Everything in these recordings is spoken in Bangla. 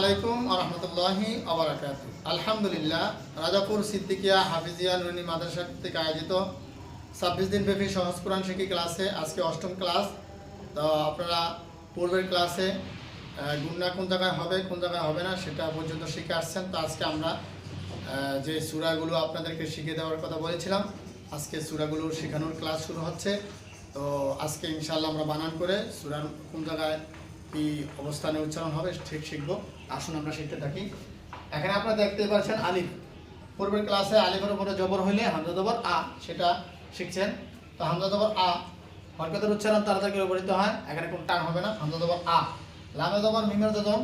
আলাইকুম আরহামতুল্লাহি আবরাকাতুহু। আলহামদুলিল্লাহ, রাজাপুর সিদ্দিকিয়া হাফিজিয়া নুরানী মাদ্রাসা থেকে আয়োজিত 26 দিন ব্যাপী সহজ কোরআন শিক্ষা ক্লাসে আজকে অষ্টম ক্লাস। তো আপনারা পূর্বের ক্লাসে গুণনা কোন জায়গায় হবে কোন জায়গায় হবে না সেটা পর্যন্ত শিখে আসছেন। তো আজকে আমরা যে সূরাগুলো আপনাদেরকে শিখিয়ে দেওয়ার কথা বলেছিলাম, আজকে সূরাগুলো শেখানোর ক্লাস শুরু হচ্ছে। তো আজকে ইনশাআল্লাহ আমরা বানান করে সূরার কোন জায়গায় কি অবস্থানে উচ্চারণ হবে ঠিক শিখবো। আসুন আমরা শিখতে থাকি। এখানে আপনারা দেখতে পাচ্ছেন আলিফ। পূর্বের ক্লাসে আলিফের উপরে জবর হইলে হামজা জবর আ সেটা শিখছেন। তো হামজা জবর আ হরকতের উচ্চারণ তাড়াতাড়ি ব্যবহৃত হয়, এখানে কোনো টান হবে না। হামজা জবর আ, লামে জবর মিমের জজম,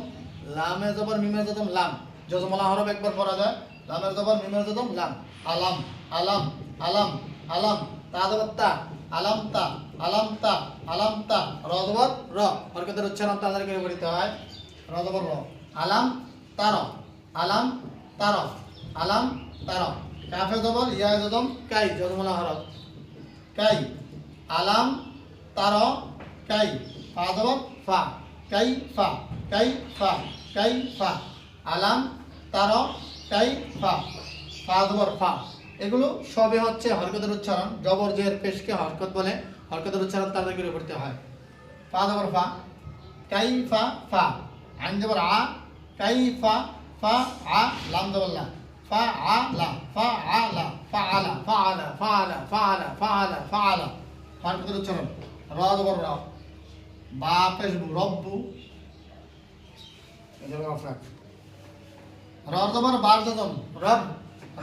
লামে জবর মিমের জজম লাম, জজমলা হরফ একবার পড়া যায়। লামের জবর মিমের জজম লাম, আলাম আলাম আলাম আলাম, তা জবর তা, আলাম তা আলাম তা আলাম তা, র জবর র হরকতের উচ্চারণ তাড়াতাড়ি ব্যবহৃত হয়। র জবর র, আলাম তার, আলাম তার, আলাম তার। কাফে জবর ইয়া জজম কাই, জজমলা হরফ কাই, আলাম তার কাই। ফা জবর ফা, কাই ফা, কাই ফা, কাই ফা, আলাম তার কাই ফা। ফা জবর ফা। এগুলো সবই হচ্ছে হরকতের উচ্চারণ। জবর জের পেশকে হরকত বলে, হরকতের উচ্চারণ তাড়াতাড়ি করে করতে হয়। ফা জবর ফা, কাই ফা ফা। আইন জবর আ, কাই ফা ফা আ, লাম জবর লা, ফা আ লা, ফা আ লা, ফা আলা, ফা আলা, ফা আলা, ফা আলা, ফা আলা, ফা আলা। হরকতের উচ্চারণ। র জবর র, বা পেশ বু, রব্বু। র জবর বার জজম রব,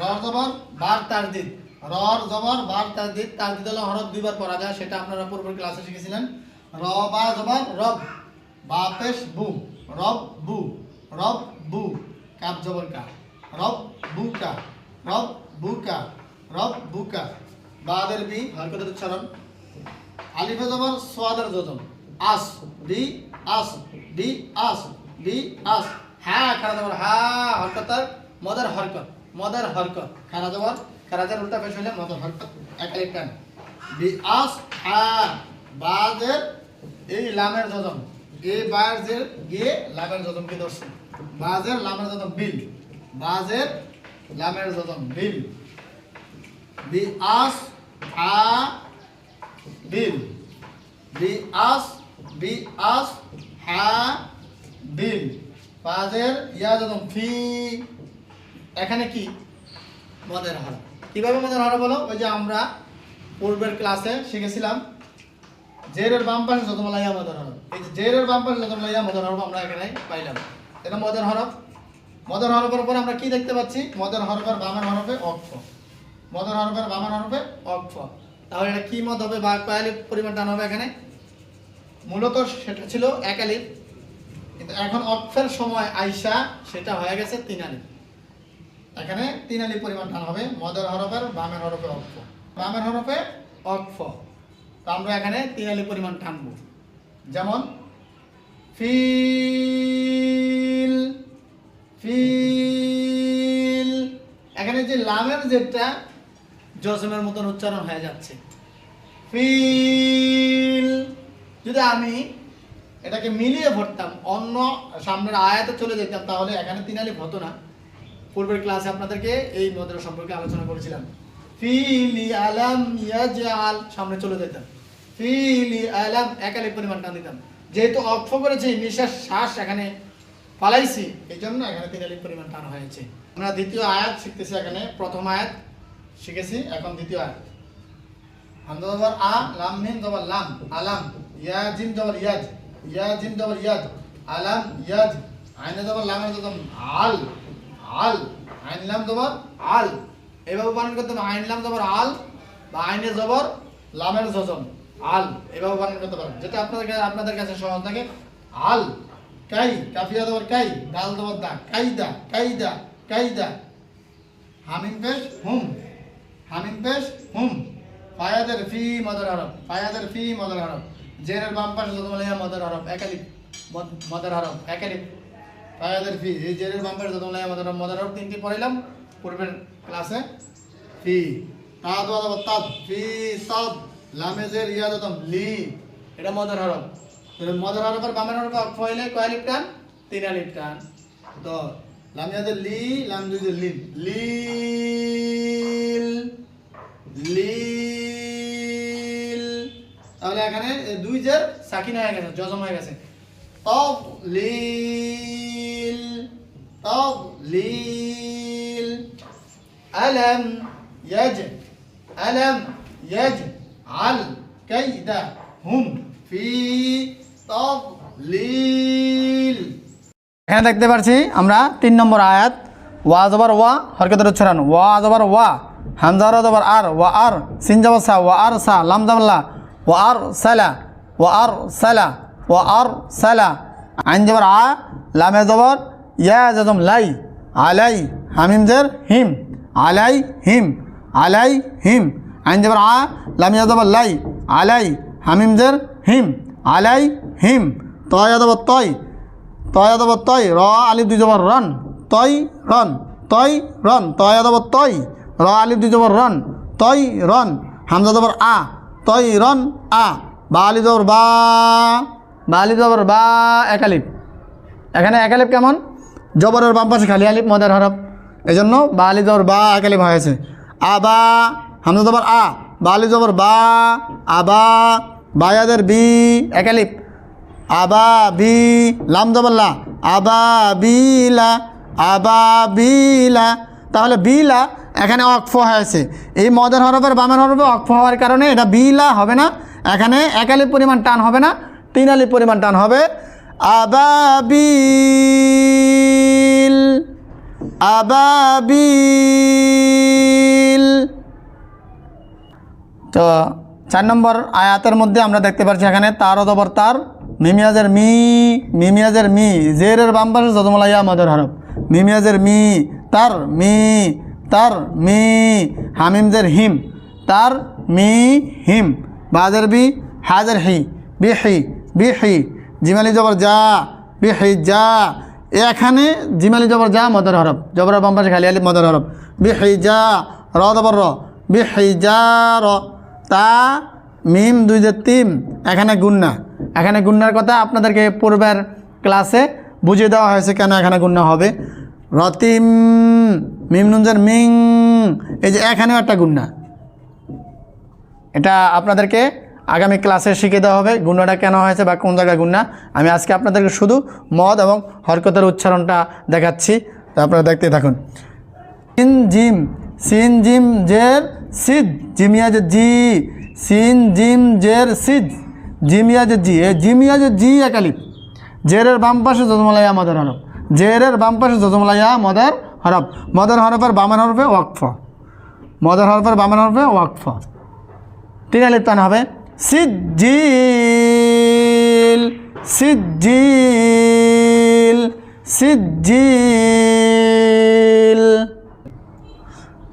র জবর বার তারদিদ, র জবর বার তারদিদ। তারদিদ হলো হরফ দুইবার পড়া যায়, সেটা আপনারা পূর্বের ক্লাসে শিখেছিলেন। র বা জবর রব, বা পেশ বু, রব বু, রব বু। কাপ জবর কা, রব বুকা, রব বুকা, রব বুকা। বাদের বি হরকতের উচ্চারণ। আলিফে জবর সোয়াদের জজম, আস বি আস, বি আস, বি আস। হ্যাঁ খারা জবর হা, হরকতার মদের হরকত, মদের হরকত। খারা জবর খারাজের উল্টা পেশ হইলে মদের হরকত, একালিফ টান। বি আস হা, বাদের এই লামের জজম, এই বাজের গিয়ে লামের জজম কি দর্শন, বাজের লামের জজম বিল, বাজের লামের জজম বিল। বি আস হা বিল, বি আস, বি আস হা বিল। বাজের ইয়া জজম ফি। এখানে কি মদের হরফ। কিভাবে মদের হরফ হলো? ওই যে আমরা পূর্বের ক্লাসে শিখেছিলাম, জেরের বাম পাশে যতমলা ইয়া মদের হরফ। এই যে জেরের বাম পাশে যতমলা ইয়া মদের হরফ আমরা এখানে পাইলাম। এটা মদের হরফ। মদের হরফের পর আমরা কি দেখতে পাচ্ছি? মদের হরফের বামের হরফে অক্ষ, মদের হরফের বামের হরফে অক্ষ। তাহলে এটা কি মদ হবে বা কয় আলিফ পরিমাণ টান হবে এখানে? মূলত সেটা ছিল এক আলিফ, কিন্তু এখন অক্ষের সময় আইসা সেটা হয়ে গেছে 3 আলিফ। এখানে 3 আলিফ পরিমাণ টান হবে মদের হরফের বামের হরফে অক্ষ, বামের হরফে অক্ষ। তো আমরা এখানে 3 আলিফ পরিমাণ টানবো। যেমন ফিল, ফিল। এখানে যে লামের যেটা জজমের মতন উচ্চারণ হয়ে যাচ্ছে ফিল। যদি আমি এটাকে মিলিয়ে পড়তাম, অন্য সামনের আয়াতে চলে যেতাম, তাহলে এখানে 3 আলিফ হতো না। পূর্বের ক্লাসে আপনাদেরকে এই মদের সম্পর্কে আলোচনা করেছিলাম। ফিলি আলাম ইয়াজআল, সামনে চলে যেতাম। ফিলি আলাম এক আলিফ পরিমাণ টান দিতাম। যেহেতু অক্ষ করেছি, নিঃশ্বাস শ্বাস এখানে পালাইছি, এই জন্য এখানে 3 আলিফ পরিমাণ টান হয়েছে। আমরা দ্বিতীয় আয়াত শিখতেছি। এখানে প্রথম আয়াত শিখেছি, এখন দ্বিতীয় আয়াত। হামজা জবর আ, লাম মিম জবর লাম, আলাম। ইয়া জিম জবর ইয়াজ, ইয়া জিম জবর ইয়াজ, আলাম ইয়াজ। আইনে জবর লামের জবর আল, আল। আইন লাম জবর আল। এভাবে বানান করতে হবে, আইন লাম জবর আল বা আইনে জবর লামের জজম আল। এভাবে বানান করতে পারেন, যেটা আপনাদের কাছে সহজ থাকে। আল কাই, কাফিয়া জবর কাই, দাল জবর দা, কাইদা, কাইদা, কাইদা। হামিম পেশ হুম, হামিম পেশ হুম। ফায়াদের ফি মদের হরফ, ফায়াদের ফি মদের হরফ। জেরের বাম পাশে যতমলা ইয়া মদের হরফ, একালিফ মদের হরফ, একালিফ। ফায়াদের ফি, এই জেরের বাম পাশে যতমলা ইয়া মদের হরফ, মদের হরফ 3টি পড়াইলাম পূর্বের ক্লাসে। ফি, তাদ ওয়া জবর তাদ, ফি সাদ। লামে জের ইয়া জতম লি, এটা মদের হরফ। মদের হরফের বামের হরফে অক্ষ হইলে কয় আলিফ টান? 3 আলিফ টান। তো লাম ইয়াদের লি, লাম দুইদের লিল, লিল লিল। তাহলে এখানে দুই জের সাকিন হয়ে গেছে, জজম হয়ে গেছে। তব লিল, তব লিল। আলম ইয়াজ, আলম ইয়াজ আল কাইদা হুম ফি তাদলিল। এখানে দেখতে পাচ্ছি আমরা 3 নম্বর আয়াত। ওয়া জবর ওয়া, হরকতের উচ্চারণ ওয়া জবর ওয়া, হামজা জবর আর, ওয়া আর, সিন জবর সা, ওয়া আর সা, লাম জবর লা, ওয়া আর সালা, ওয়া আর সালা, ওয়া আর সালা। আইন জবর আ, লামে জবর ইয়া জজম লাই, আলাই, হামিম জের হিম, আলাই হিম, আলাই হিম। আইন জবর আ, লাম ইয়া জবর লাই, আলাই, হামিম জের হিম, আলাই হিম। তয় জবর তয়, তয় জবর তয়, র আলিফ দুই জবর রন, তয় রন, তয় রন। তয় জবর তয়, র আলিফ দুই জবর রন, তয় রন। হামজা জবর আ, তয় রন আ। বা আলিফ জবর বা, বা আলিফ জবর বা, এক আলিফ। এখানে এক আলিফ কেমন? জবরের বাম পাশে খালি আলিফ মদের হরফ, এই জন্য বা আলিফ জবর বা এক আলিফ হয়েছে। আবা, হামজা জবর আ, বা আলিফ জবর বা, আবা। বায়াদের বি, এক আলিফ। আবা বি, লাম জবর লা, আবা বিলা, আবা বিলা। তাহলে বিলা এখানে অক্ফ হয়েছে, এই মদের হরফের বামের হরফে অক্ফ হওয়ার কারণে এটা বিলা হবে না, এখানে এক আলিফ পরিমাণ টান হবে না, 3 আলিফ পরিমাণ টান হবে। আবাবিল, আবাবিল। তো 4 নম্বর আয়াতের মধ্যে আমরা দেখতে পাচ্ছি এখানে তার অদবর তার, মিমিয়াজের মি, মিমিয়াজের মি, জেরের বাম পাশে জজমলাইয়া মদের হরফ, মিমিয়াজের মি, তার মি, তার মি। হামিমজের হিম, তার মি হিম। বাজের বি, হাজের হি, বিহি, বিহি। জিমালি জবর যা, বিহি যা। এখানে জিমালি জবর যা মদের হরফ, জবরের বাম পাশে খালি আলিফ মদের হরফ। বিহি যা, র জবর র, বিহি যা র। তা মিম দুই যে তিম, এখানে গুন্না। এখানে গুন্নার কথা আপনাদেরকে পূর্বের ক্লাসে বুঝিয়ে দেওয়া হয়েছে কেন এখানে গুন্না হবে। রতিম, মিম নুনজের মিং, এই যে এখানেও একটা গুন্না, এটা আপনাদেরকে আগামী ক্লাসে শিখে দেওয়া হবে গুন্নাটা কেন হয়েছে বা কোন জায়গায় গুন্না। আমি আজকে আপনাদেরকে শুধু মদ এবং হরকতের উচ্চারণটা দেখাচ্ছি, তো আপনারা দেখতে থাকুন। সিন জিম, সিন জিম জের সিদ, জিমিয়াজ জি, সিন জিম জের সিদ, জিমিয়াজ জি। এ জিমিয়াজ জি এক আলিফ, জেরের বাম পাশে জজমলাইয়া মদের হরফ, জেরের বাম পাশে জজমলাইয়া মদের হরফ। মদের হরফের বামের হরফে ওয়াকফ, মদের হরফের বামের হরফে ওয়াকফ, 3 আলিফ টান হবে। Sejjil, Sejjil, Sejjil.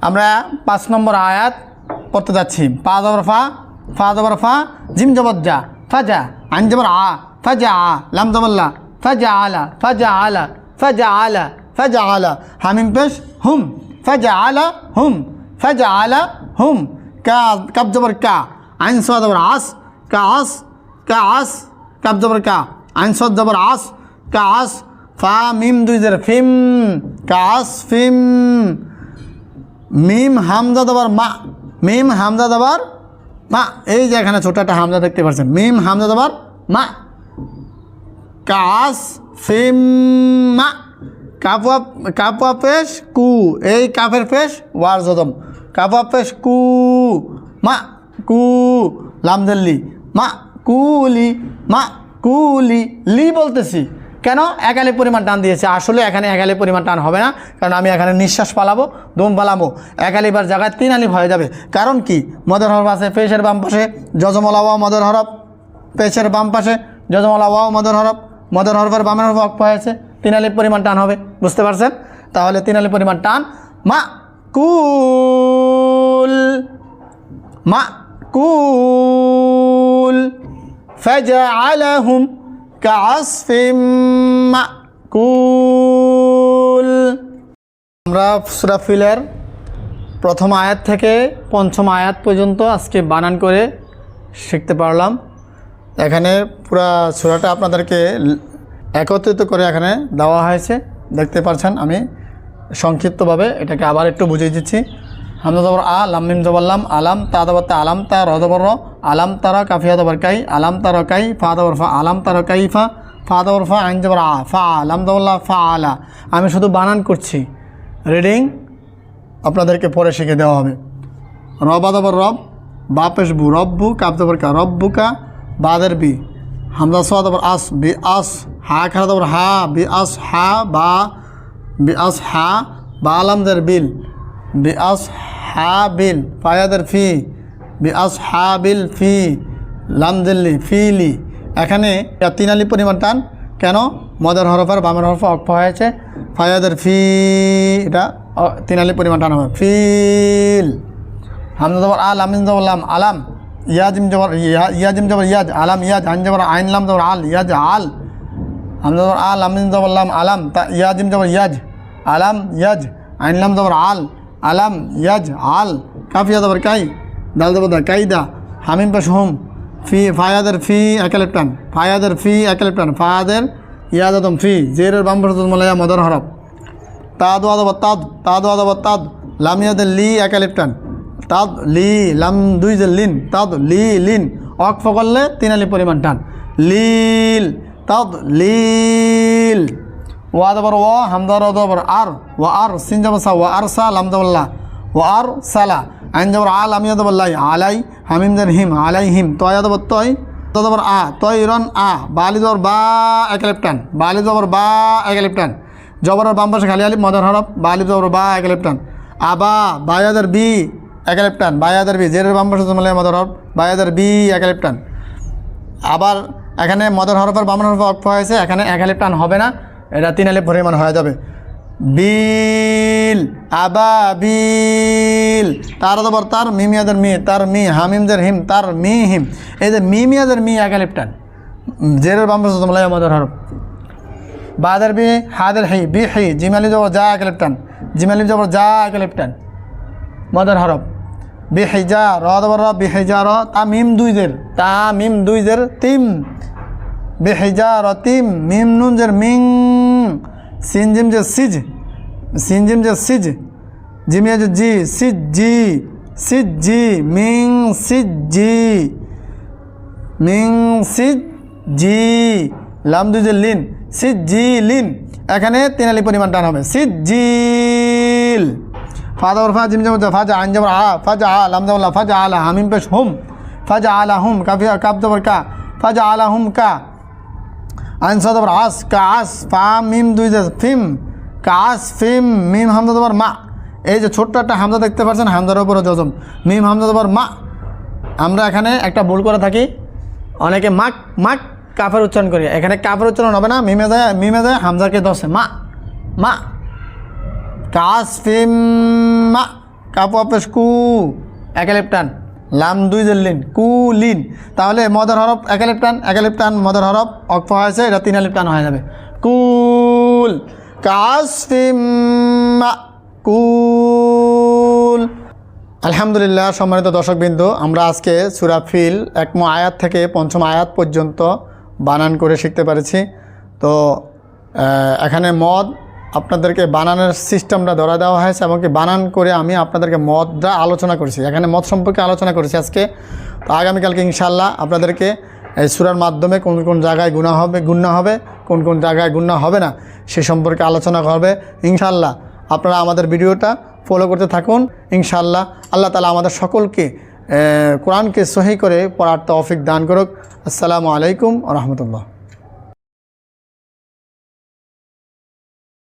আমরা 5 নম্বর আয়াত পড়তে যাচ্ছি। পা জবর ফা, ফা জবর ফা, জিম জবর যা, ফাজা। আইন জবর আ, ফাজা আ, লাম জবর লা, ফাজা আলা, ফাজা আলা, ফাজা আলা, ফাজা আলা। হামিম পেশ হুম, ফাজা আলা হুম, ফাজা আলা হুম। কা, কাব জবর কা, আইন সদ জবর আস, কা আস, কা আস। কাব জবর কা, আইন সদ জবর আস, কা আস। ফা মিম দুই জের ফিম, কা আস ফিম। মিম হামজা দাবার মা, মিম হামজা দাবার মা। এই যে এখানে ছোট একটা হামজা দেখতে পাচ্ছেন, মিম হামজা দাবার মা। কাস ফিম মা। কাফা, কাফা পেশ কু, এই কাফের পেশ ওয়ার জদম, কাফা পেশ কু, মা কু। লামদুল্লি, মা কুলি, মা কুলি। লি বলতেছি কেন? 1 আলিফ পরিমাণ টান দিয়েছে। আসলে এখানে 1 আলিফ পরিমাণ টান হবে না, কারণ আমি এখানে নিঃশ্বাস পালাবো, দম পালাবো। 1 আলিফের জায়গায় 3 আলিফ হয়ে যাবে। কারণ কি? মদের হরফ আছে পেশের বাম পাশে, জজমলা ওয়াও মদের হরফ, পেশের বাম পাশে জজমলা ওয়াও মদের হরফ, মদের হরফের বামের হরফ অক্ষ হয়েছে, 3 আলিফ পরিমাণ টান হবে। বুঝতে পারছেন? তাহলে 3 আলিফ পরিমাণ টান। মা কুল, মা কুল। ফাজআলাহুম কাআসফিম মাকুল। আমরা সূরা ফিলের প্রথম আয়াত থেকে পঞ্চম আয়াত পর্যন্ত আজকে বানান করে শিখতে পারলাম। এখানে পুরা সূরাটা আপনাদেরকে একত্রিত করে এখানে দেওয়া হয়েছে। দেখতে পাচ্ছেন আমি সংক্ষিপ্তভাবে এটাকে আবার একটু বুঝিয়ে দিচ্ছি। হামজা জবর আ, লাম মিম জবর লাম, আলাম তা জবর তা, আলাম তা, র জবর র, আলাম তারা, কাফিয়া জবর কাই, আলাম তারা কাই, ফা জবর ফা, আলাম তারা কাইফা, ফা জবর ফা, আইন জবর আ, ফা, লাম জবর লা, ফা আলা। আমি শুধু বানান করছি, রিডিং আপনাদেরকে পরে শিখে দেওয়া হবে। রবা জবর রব, বা পেশ বু, রব্বু, কাপ জবর কা, রব্বুকা, বাদের বি, হামজা সোয়া জবর আস, বি আস, হা খারা জবর হা, বি আস হা, বা বি আস হা, বা আলামদের বিল, বি আস হা বিল, ফায়াদের ফি, বি আস হা বিল ফি, লামদিল্লি ফিলি। এখানে 3 আলিফ পরিমাণ টান কেন? মদের হরফ আর বামের হরফ অক্ষ হয়েছে। ফায়াদের ফি, এটা 3 আলিফ পরিমাণ টান হবে, ফিল। হামজা জবর আল, লাম মিম জবর লাম, আলাম, ইয়াজিম জবর ইয়াজিম জবর ইয়াজ, আলাম ইয়াজ, আইন জবর আইন, লাম জবর আল, ইয়াজ আল। হামজা জবর আল, লাম মিম জবর লাম, আলাম, তা ইয়াজিম জবর ইয়াজ, আলাম ইয়াজ, আইন লাম জবর আল, আলাম ইয়াজ আল। কাফিয়া জবর কাই, দাল জবর দা, কাইদা, হামিম পেশ হুম, ফি, ফায়াদের ফি একালিফ টান, ফায়াদের ফি একালিফ টান, ফায়াদের ইয়াদাদম ফি, জেরের বাম পাশে মলায়া মদর হরফ, তাদ ওয়া জবর তাদ, তাদ ওয়া জবর তাদ, লাম ইয়াদের লি একালিফ টান, তাদ লি, লাম 2 যে লিন, তাদ লি লিন, অক্ফ করলে 3 আলিফ পরিমাণ টান, লিল, তাদ লিল। ওয়া জবর ওয়া, হামজা র জবর আর, ওয়া আর, সিন জবর সা, ওয়া আর সা, লাম জবর লা, ওয়া আর সালা, আইন জবর আল, লাম ইয়া জবর লাই, আলাই, হামিম দের হিম, আলাই হিম, তয়া জবর তয়, ত জবর আ, তয় রন আ, বালি জবর বা একালিফ টান, বালি জবর বা একালিফ টান, জবরের বাম পাশে খালি আলিফ মদর হরফ, বালি জবর বা একালিফ টান, আবা, বায়াদের বি একালিফ টান, বায়াদের বি, জেরের বাম পাশে মদর হরফ, বায়াদের বি একালিফ টান। আবার এখানে মদর হরফের বাম হরফ অক্ষ হয়েছে, এখানে একালিফ টান হবে না, এটা 3 আলিফ পরিমাণ হয়ে যাবে। বিল, আবা বিল, তার জবর তার, মিমিয়াদের মি, তার মি, হামিমদের হিম, তার মি হিম। এই যে মিমিয়াদের মি একালিফ টান, জেরের বাম পাশে মদর হরফ, বাদের বি, হাদের হি, বি হি, জিমালি জবর যা একালিফ টান, জিমালি জবর যা একালিফ টান, মদর হরফ, বি হিজা, র জবর র, বি হিজা র, তা মিম 2 জের, তা মিম 2 জের, তিম, বি হিজা র তিম, মিম নুন জের মিং, সিন জিম যে সিজ, সিন জিম যে সিজ, জিমিয়া যে জি, সিজ জি, সিজ জি, মিং সিজ জি, মিং সিজ জি, লাম 2 যে লিন, সিজ জি লিন। এখানে 3 আলিফ পরিমাণ টান হবে, সিজ জিল। ফাজা ওর ফা, জিম জবর জা, ফাজা আইন জবর আ, ফাজা আ, লাম জবর লা, ফাজা আলা, হামিম পেশ হুম, ফাজা আলা হুম, কাফিয়া কাপ জবর কা, ফাজা আলা হুম কা, আইন সা জবর আস, কা আস, ফা মিম 2 যে ফিম, কা আস ফিম, মিম হামজা জবর মা। এই যে ছোট্ট একটা হামজা দেখতে পাচ্ছেন, হামজার উপরে জজম, মিম হামজা জবর মা। আমরা এখানে একটা ভুল করে থাকি, অনেকে মাক মাক কাফের উচ্চারণ করি, এখানে কাফের উচ্চারণ হবে না, মিমে যায় হামজাকে দশে মা, মা, কাস ফিম মা, কাপু আপেশ কু একালিফ টান, লাম 2 জের লিন, কু লিন। তাহলে মদর হরফ একালিফ টান, একালিফ টান মদর হরফ অক্ষ হয়েছে, এটা 3 আলিফ টান হয়ে যাবে, কুল, কাস ফিম মা, কুল। আলহামদুলিল্লাহ সম্মানিত দর্শকবৃন্দ, আমরা আজকে সূরা ফিল 1 আয়াত থেকে 5ম আয়াত পর্যন্ত বানান করে শিখতে পেরেছি। তো এখানে মদ আপনাদেরকে বানানের সিস্টেমটা ধরা দেওয়া হয়েছে, এবং কি বানান করে আমি আপনাদেরকে মদটা আলোচনা করেছি, এখানে মদ সম্পর্কে আলোচনা করেছি আজকে। তো আগামীকালকে ইনশাআল্লাহ আপনাদেরকে এই সূরার মাধ্যমে কোন কোন জায়গায় গুনাহ হবে, কোন কোন জায়গায় গুনাহ হবে না, সে সম্পর্কে আলোচনা করবে ইনশাআল্লাহ। আপনারা আমাদের ভিডিওটা ফলো করতে থাকুন ইনশাআল্লাহ। আল্লাহ তাআলা আমাদের সকলকে কোরআনকে সহি করে পড়ার তৌফিক দান করুক। আসসালামু আলাইকুম ওয়া রাহমাতুল্লাহ।